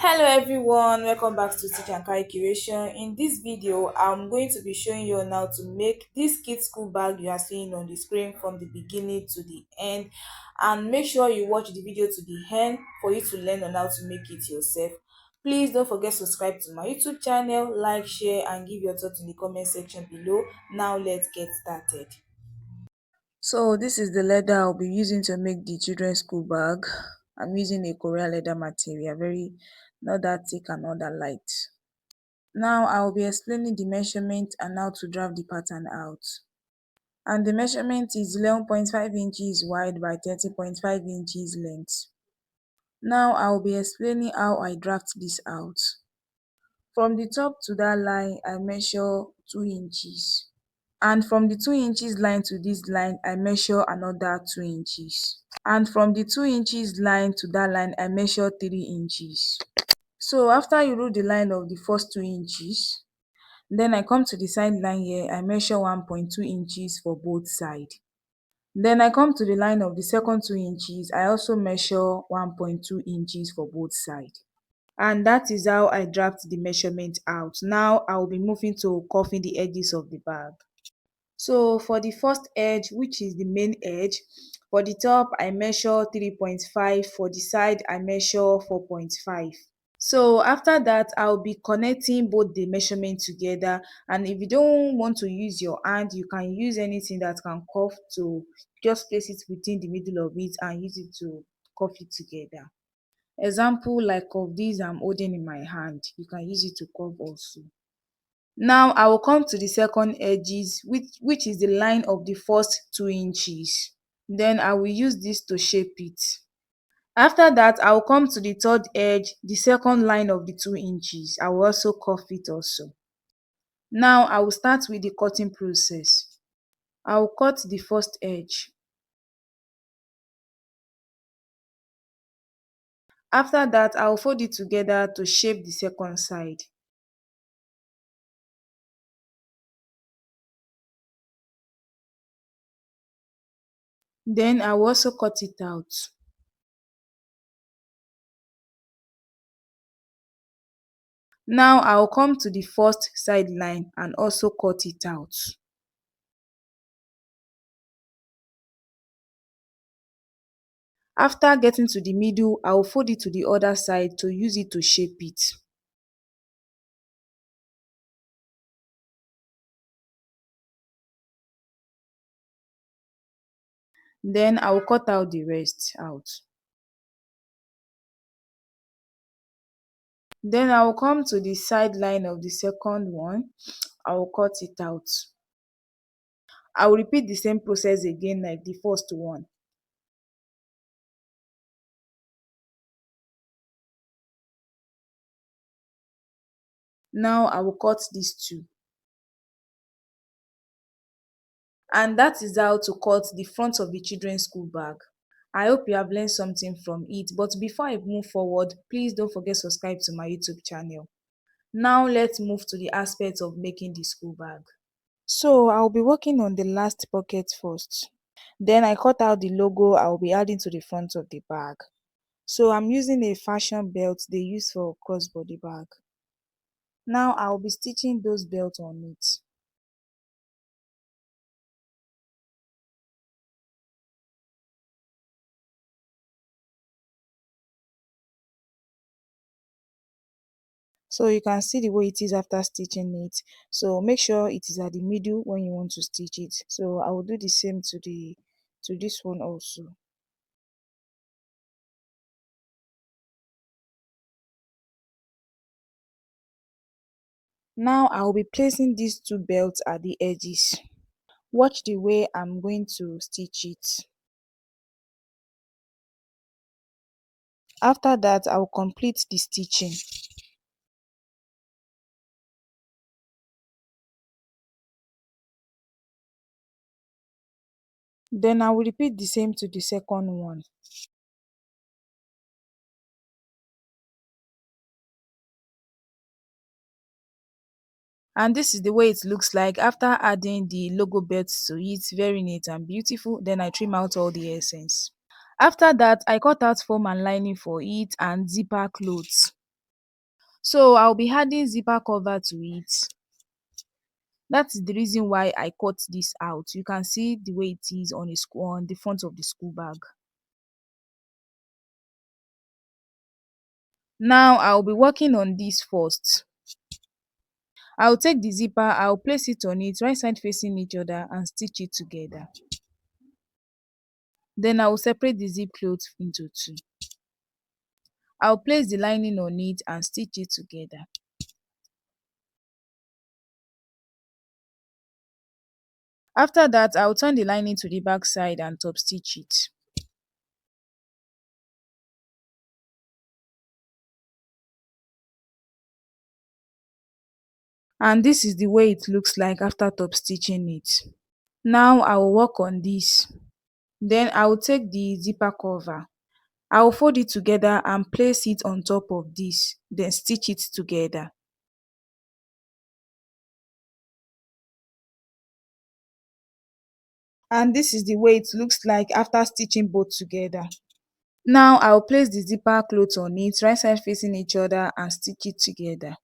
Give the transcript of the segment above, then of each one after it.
Hello everyone, welcome back to Teach and Carry Curation. In this video, I'm going to be showing you on how to make this kid school bag you are seeing on the screen from the beginning to the end. And make sure you watch the video to the end for you to learn on how to make it yourself. Please don't forget to subscribe to my YouTube channel, like, share and give your thoughts in the comment section below. Now let's get started. So this is the leather I'll be using to make the children's school bag. I'm using a Korean leather material, very not that thick and not that light. Now I'll be explaining the measurement and how to draft the pattern out. And the measurement is 11.5 inches wide by 30.5 inches length. Now I'll be explaining how I draft this out. From the top to that line, I measure 2 inches. And from the 2 inches line to this line, I measure another 2 inches. And from the 2 inches line to that line, I measure 3 inches. So after you rule the line of the first 2 inches, then I come to the side line here, I measure 1.2 inches for both sides. Then I come to the line of the second 2 inches, I also measure 1.2 inches for both sides. And that is how I draft the measurement out. Now I will be moving to curving the edges of the bag. So for the first edge, which is the main edge, for the top I measure 3.5, for the side I measure 4.5. So after that, I'll be connecting both the measurement together, and if you don't want to use your hand, you can use anything that can curve to just place it within the middle of it and use it to curve it together. Example like of this I'm holding in my hand, you can use it to curve also. Now I will come to the second edges, which is the line of the first 2 inches. Then I will use this to shape it. After that, I will come to the third edge, the second line of the 2 inches. I will also curve it also. Now I will start with the cutting process. I will cut the first edge. After that, I will fold it together to shape the second side. Then I will also cut it out. Now I will come to the first side line and also cut it out. After getting to the middle, I will fold it to the other side to use it to shape it. Then I will cut out the rest out. Then I will come to the side line of the second one. I will cut it out. I will repeat the same process again like the first one. Now I will cut these two. And that is how to cut the front of the children's school bag. I hope you have learned something from it, but before I move forward, please don't forget to subscribe to my YouTube channel. Now let's move to the aspect of making the school bag. So I'll be working on the last pocket first. Then I cut out the logo I'll be adding to the front of the bag. So I'm using a fashion belt they use for crossbody bag. Now I'll be stitching those belts on it. So you can see the way it is after stitching it. So make sure it is at the middle when you want to stitch it. So I will do the same to this one also. Now I will be placing these two belts at the edges. Watch the way I'm going to stitch it. After that, I will complete the stitching. Then I will repeat the same to the second one. And this is the way it looks like after adding the logo belts to it. Very neat and beautiful. Then I trim out all the essence. After that, I cut out foam and lining for it and zipper clothes. So I'll be adding zipper cover to it. That is the reason why I cut this out. You can see the way it is on on the front of the school bag. Now I'll be working on this first. I'll take the zipper, I'll place it on it right side facing each other and stitch it together. Then I will separate the zip cloth into two. I'll place the lining on it and stitch it together. After that, I'll turn the lining to the back side and top stitch it. And this is the way it looks like after top stitching it. Now I will work on this. Then I will take the zipper cover. I will fold it together and place it on top of this, then stitch it together. And this is the way it looks like after stitching both together. Now I will place the zipper cloth on it, right side facing each other, and stitch it together.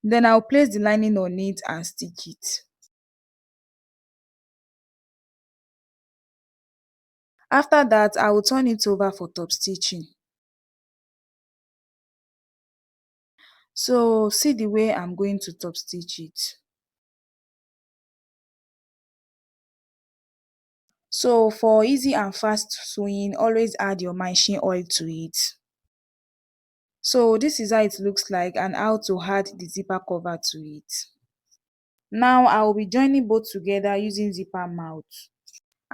Then I will place the lining on it and stitch it. After that, I will turn it over for top stitching. So see the way I'm going to top stitch it. So for easy and fast sewing, always add your machine oil to it. So this is how it looks like and how to add the zipper cover to it. Now I will be joining both together using zipper mouth.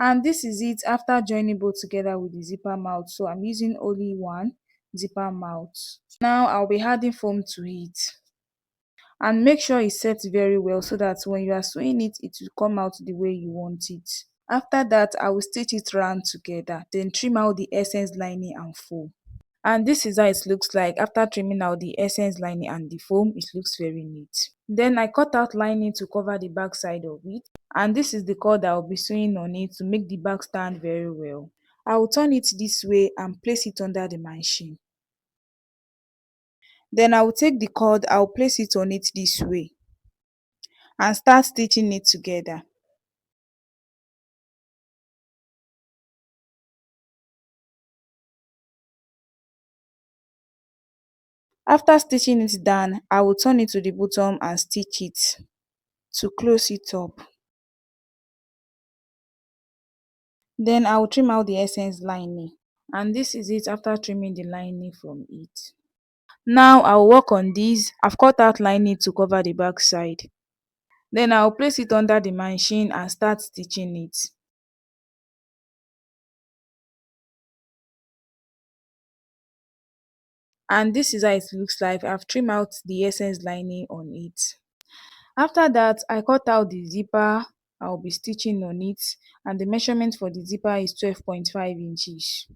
And this is it after joining both together with the zipper mouth. So I'm using only one zipper mouth. Now I'll be adding foam to it. And make sure it sets very well so that when you are sewing it, it will come out the way you want it. After that, I will stitch it round together, then trim out the essence lining and foam. And this is how it looks like after trimming out the essence lining and the foam. It looks very neat. Then I cut out lining to cover the back side of it, and this is the cord I will be sewing on it to make the back stand very well. I will turn it this way and place it under the machine. Then I will take the cord, I will place it on it this way and start stitching it together. After stitching it down, I will turn it to the bottom and stitch it to close it up. Then I will trim out the essence lining, and this is it after trimming the lining from it. Now I will work on this. I've cut out lining to cover the back side. Then I will place it under the machine and start stitching it. And this is how it looks like. I've trimmed out the essence lining on it. After that, I cut out the zipper. I'll be stitching on it, and the measurement for the zipper is 12.5 inches.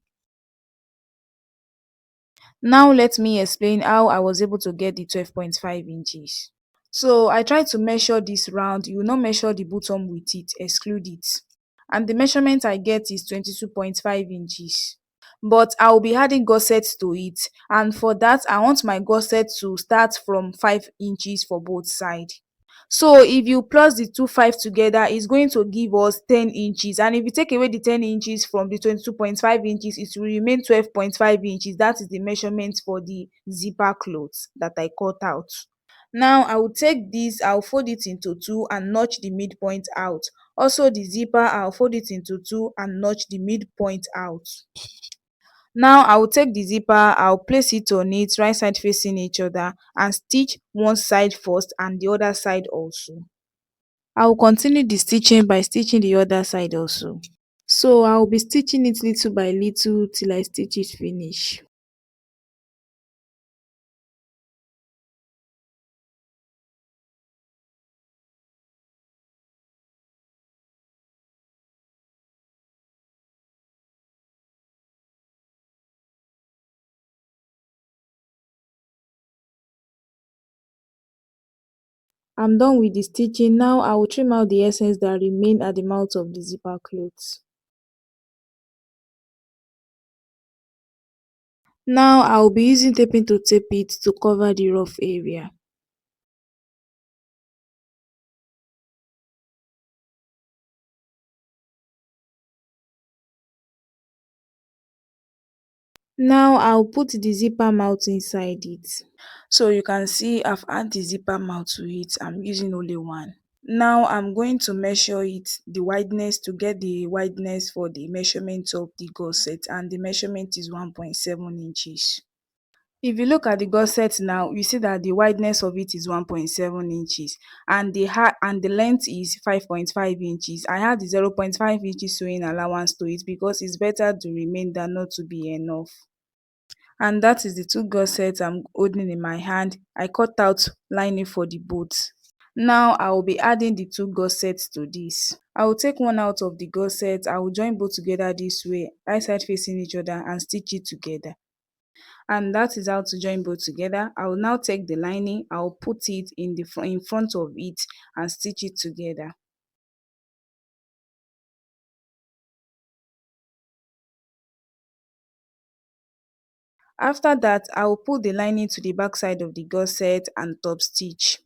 Now let me explain how I was able to get the 12.5 inches. So I tried to measure this round. You will not measure the bottom with it, exclude it. And the measurement I get is 22.5 inches. But I will be adding gusset to it, and for that I want my gusset to start from 5 inches for both sides. So if you plus the two 5 together, it's going to give us 10 inches, and if you take away the 10 inches from the 22.5 inches, it will remain 12.5 inches. That is the measurement for the zipper cloth that I cut out. Now I will take this, I'll fold it into two and notch the midpoint out. Also the zipper, I'll fold it into two and notch the midpoint out. Now I will take the zipper, I'll place it on it right side facing each other and stitch one side first and the other side also. I will continue the stitching by stitching the other side also. So I will be stitching it little by little till I stitch it finish. I'm done with the stitching. Now I will trim out the essence that remain at the mouth of the zipper cloth. Now I'll be using taping to tape it to cover the rough area. Now I'll put the zipper mouth inside it. So you can see I've added the zipper mouth to it. I'm using only one. Now I'm going to measure it, the wideness, to get the wideness for the measurement of the gusset, and the measurement is 1.7 inches. If you look at the gusset now, you see that the wideness of it is 1.7 inches and the height and the length is 5.5 inches. I add the 0.5 inches sewing allowance to it because it's better to remain than not to be enough. And that is the two gussets I'm holding in my hand. I cut out lining for the both. Now I will be adding the two gussets to this. I will take one out of the gusset. I will join both together this way, right side facing each other, and stitch it together. And that is how to join both together. I will now take the lining, I will put it in the in front of it and stitch it together. After that, I will put the lining to the back side of the gusset and top stitch.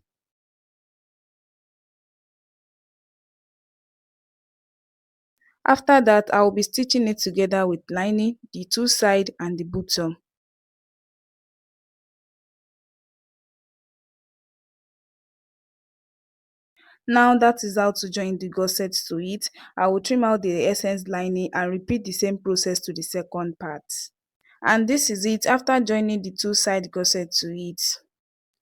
After that, I will be stitching it together with lining, the two side and the bottom. Now that is how to join the gusset to it. I will trim out the excess lining and repeat the same process to the second part. And this is it after joining the two side gusset to it.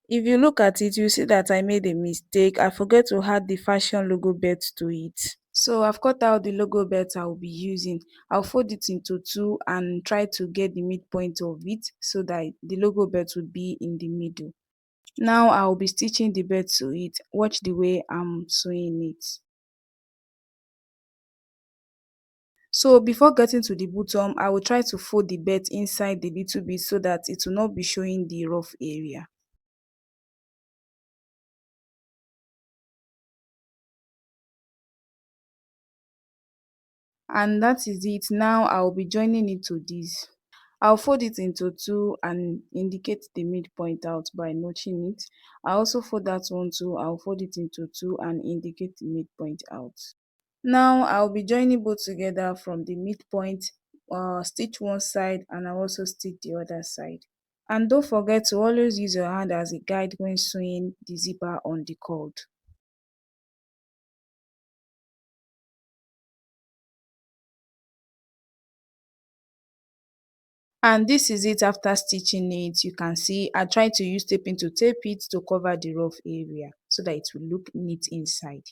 If you look at it, you see that I made a mistake. I forget to add the fashion logo belt to it. So I've cut out the logo belt I will be using. I'll fold it into two and try to get the midpoint of it so that the logo belt would be in the middle. Now I'll be stitching the belt to it. Watch the way I'm sewing it. So before getting to the bottom, I will try to fold the belt inside a little bit so that it will not be showing the rough area. And that is it. Now I'll be joining it to this. I'll fold it into two and indicate the midpoint out by notching it. I also fold that one too. I'll fold it into two and indicate the midpoint out. Now I'll be joining both together from the midpoint, stitch one side and I'll also stitch the other side. And don't forget to always use your hand as a guide when sewing the zipper on the cord. And this is it after stitching it. You can see I try to use taping to tape it to cover the rough area so that it will look neat inside.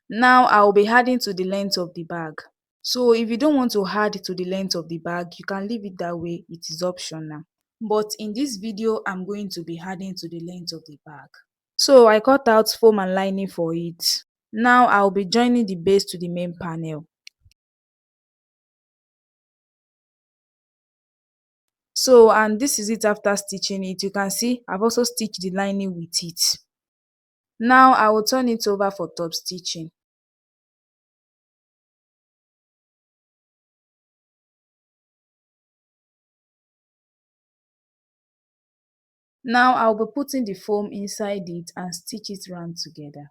Now I will be adding to the length of the bag. So if you don't want to add to the length of the bag, you can leave it that way. It is optional. But in this video, I'm going to be adding to the length of the bag. So I cut out foam and lining for it. Now I'll be joining the base to the main panel. So and this is it after stitching it. You can see I've also stitched the lining with it. Now I will turn it over for top stitching. Now I'll be putting the foam inside it and stitch it round together.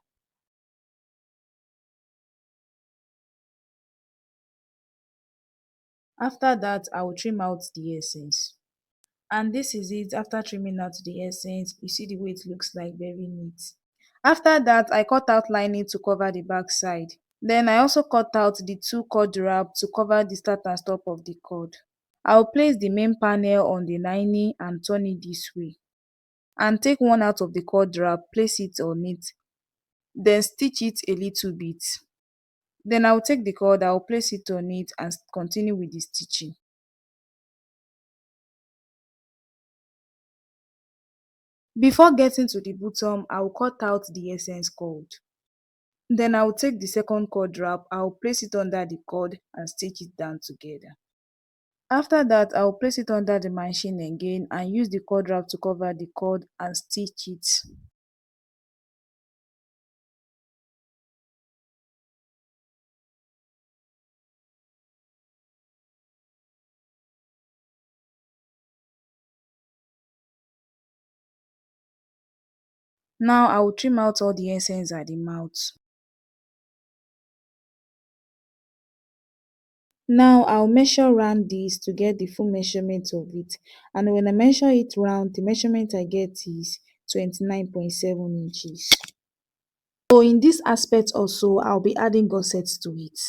After that, I will trim out the essence. And this is it after trimming out the essence. You see the way it looks like, very neat. After that, I cut out lining to cover the back side. Then I also cut out the two cord wrap to cover the start and stop of the cord. I will place the main panel on the lining and turn it this way. And take one out of the cord wrap, place it on it. Then stitch it a little bit. Then I will take the cord, I will place it on it and continue with the stitching. Before getting to the bottom, I will cut out the essence cord. Then I will take the second cord wrap, I will place it under the cord and stitch it down together. After that, I will place it under the machine again and use the cord wrap to cover the cord and stitch it. Now I will trim out all the essence at the mouth. Now I'll measure round this to get the full measurement of it, and when I measure it round, the measurement I get is 29.7 inches. So in this aspect also, I'll be adding gussets to it,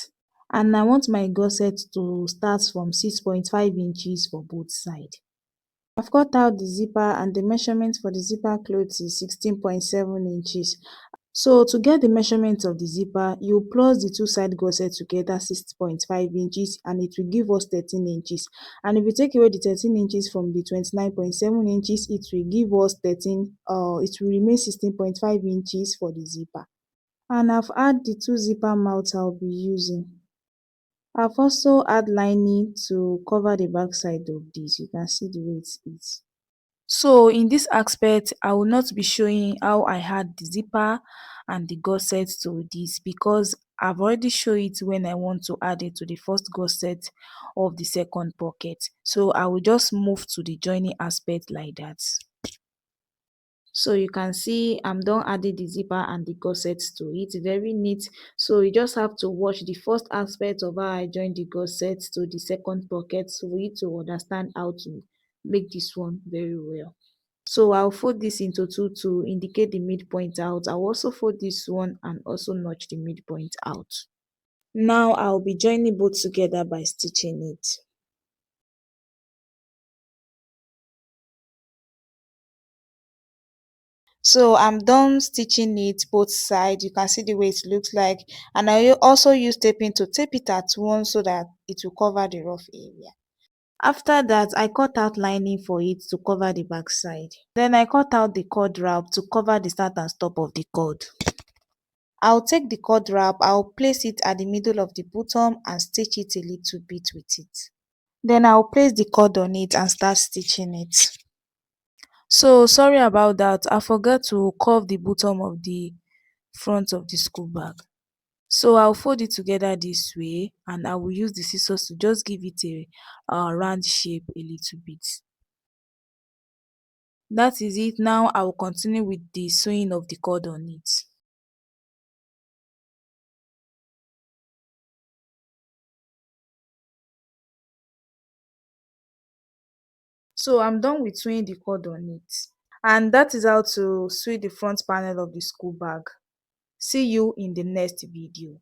and I want my gusset to start from 6.5 inches for both sides. I've cut out the zipper, and the measurement for the zipper cloth is 16.7 inches. So to get the measurement of the zipper, you plus the two side gusset together 6.5 inches, and it will give us 13 inches. And if you take away the 13 inches from the 29.7 inches, it will give us it will remain 16.5 inches for the zipper. And I've add the two zipper mouths I'll be using. I've also add lining to cover the back side of this. You can see the way it is. So in this aspect, I will not be showing how I add the zipper and the gusset to this, because I've already shown it when I want to add it to the first gusset of the second pocket. So I will just move to the joining aspect like that. So you can see I'm done adding the zipper and the gusset to it. Very neat. So you just have to watch the first aspect of how I join the gusset to the second pocket for you to understand how to make this one very well. So I'll fold this into two to indicate the midpoint out. I'll also fold this one and also notch the midpoint out. Now I'll be joining both together by stitching it. So I'm done stitching it both sides. You can see the way it looks like, and I also use taping to tape it at once so that it will cover the rough area. After that, I cut out lining for it to cover the back side. Then I cut out the cord wrap to cover the start and stop of the cord. I'll take the cord wrap, I'll place it at the middle of the bottom and stitch it a little bit with it. Then I'll place the cord on it and start stitching it. So sorry about that, I forgot to curve the bottom of the front of the school bag. So I'll fold it together this way, and I will use the scissors to just give it a round shape a little bit. That is it. Now I will continue with the sewing of the cord on it. So I'm done with sewing the cord on it. And that is how to sew the front panel of the school bag. See you in the next video.